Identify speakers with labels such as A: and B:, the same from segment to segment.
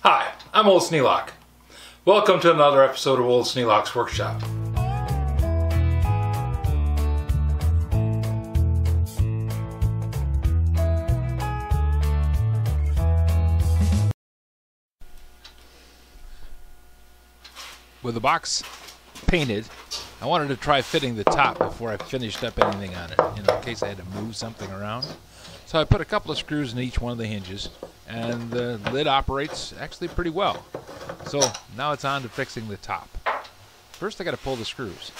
A: Hi, I'm Old Sneelock. Welcome to another episode of Old Sneelock's Workshop. With the box painted, I wanted to try fitting the top before I finished up anything on it, in case I had to move something around. So I put a couple of screws in each one of the hinges, and the lid operates actually pretty well. So now it's on to fixing the top. First I got to pull the screws.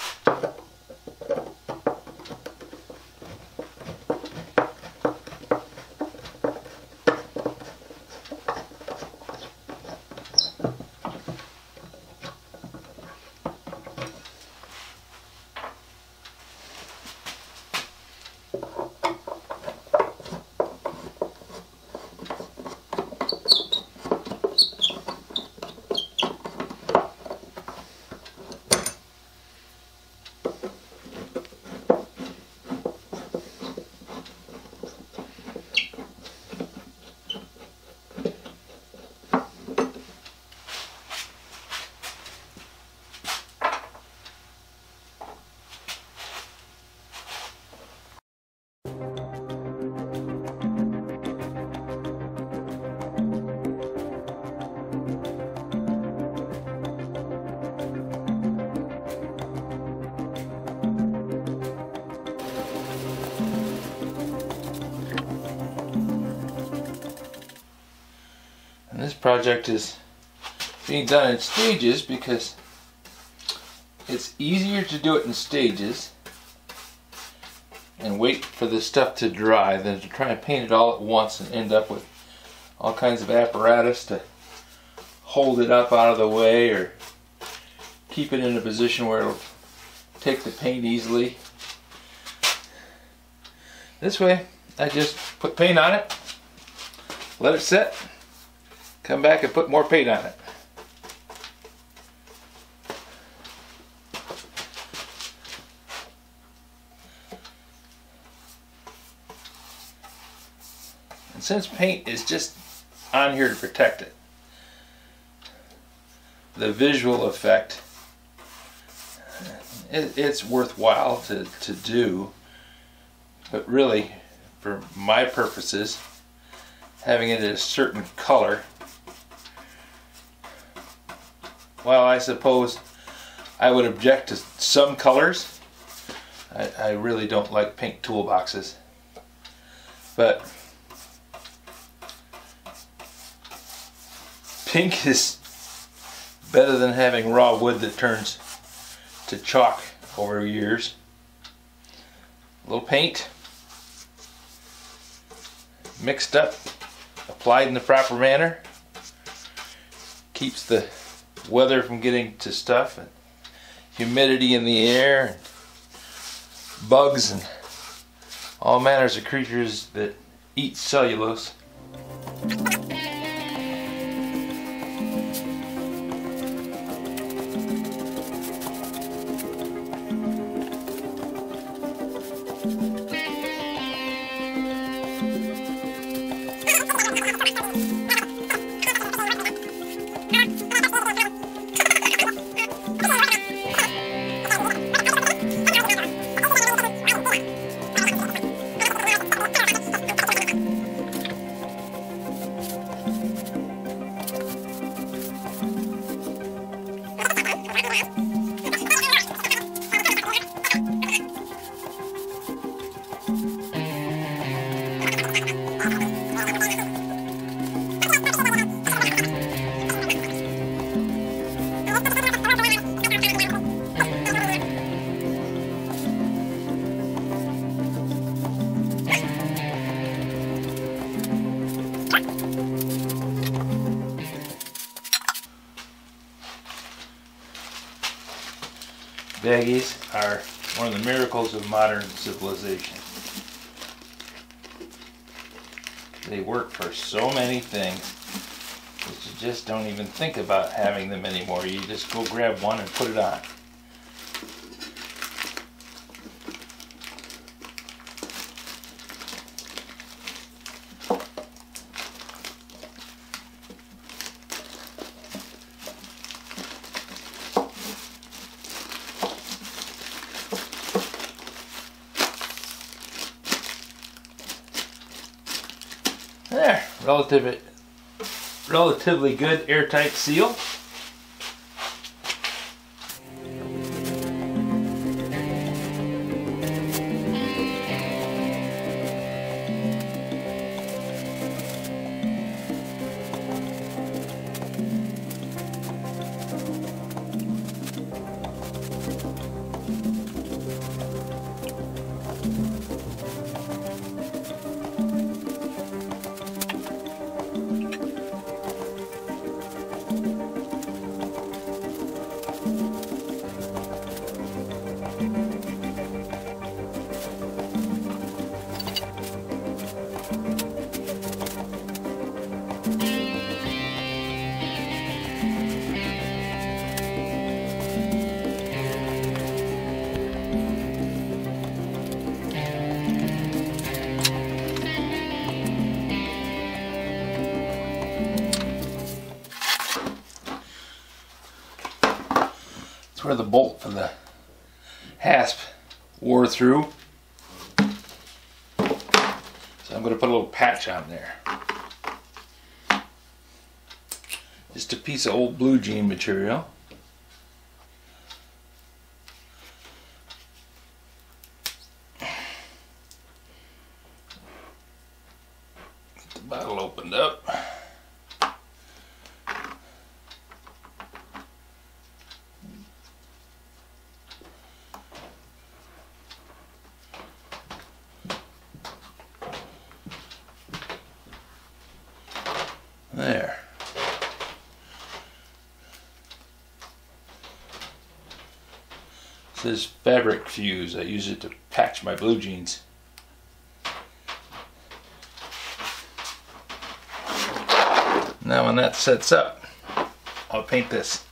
A: This project is being done in stages because it's easier to do it in stages and wait for the stuff to dry than to try and paint it all at once and end up with all kinds of apparatus to hold it up out of the way or keep it in a position where it'll take the paint easily. This way I just put paint on it, let it set, come back and put more paint on it. And since paint is just on here to protect it, the visual effect, it's worthwhile to do, but really for my purposes, having it a certain color, while I suppose I would object to some colors, I really don't like paint toolboxes. But pink is better than having raw wood that turns to chalk over years. A little paint, mixed up, applied in the proper manner, keeps the weather from getting to stuff, and humidity in the air, and bugs and all manners of creatures that eat cellulose. Baggies are one of the miracles of modern civilization. They work for so many things that you just don't even think about having them anymore. You just go grab one and put it on. relatively good airtight seal. Where the bolt for the hasp wore through. So I'm going to put a little patch on there. Just a piece of old blue jean material. Get the bottle opened up. There. This is fabric fuse. I use it to patch my blue jeans. Now when that sets up, I'll paint this.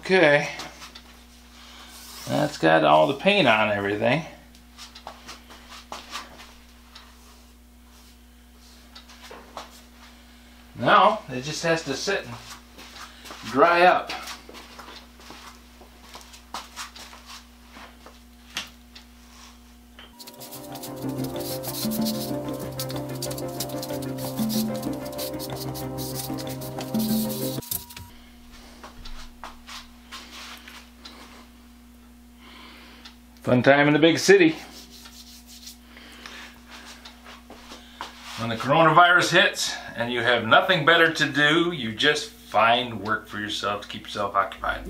A: Okay, that's got all the paint on everything. Now it just has to sit and dry up. Fun time in the big city. When the coronavirus hits and you have nothing better to do, you just find work for yourself to keep yourself occupied.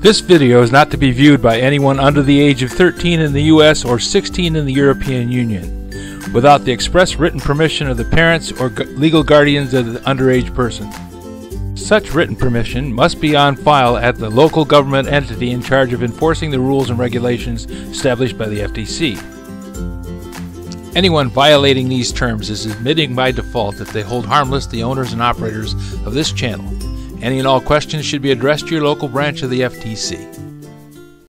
B: This video is not to be viewed by anyone under the age of 13 in the U.S. or 16 in the European Union, without the express written permission of the parents or legal guardians of the underage person. Such written permission must be on file at the local government entity in charge of enforcing the rules and regulations established by the FTC. Anyone violating these terms is admitting by default that they hold harmless the owners and operators of this channel. Any and all questions should be addressed to your local branch of the FTC.